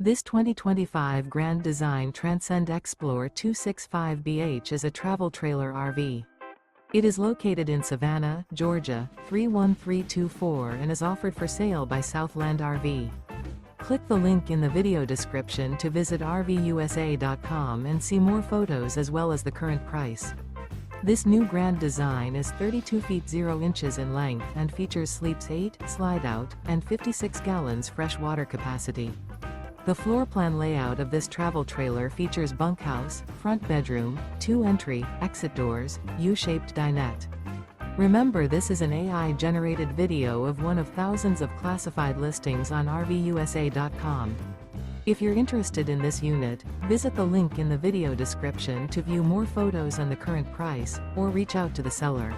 This 2025 Grand Design Transcend Xplor 265BH is a travel trailer RV. It is located in Savannah, Georgia, 31324 and is offered for sale by Southland RV. Click the link in the video description to visit RVUSA.com and see more photos as well as the current price. This new Grand Design is 32 feet 0 inches in length and features sleeps 8, Slideout, and 56 gallons fresh water capacity. The floor plan layout of this travel trailer features bunkhouse, front bedroom, 2 entry, exit doors, U-shaped dinette. Remember, this is an AI-generated video of one of thousands of classified listings on RVUSA.com. If you're interested in this unit, visit the link in the video description to view more photos and the current price, or reach out to the seller.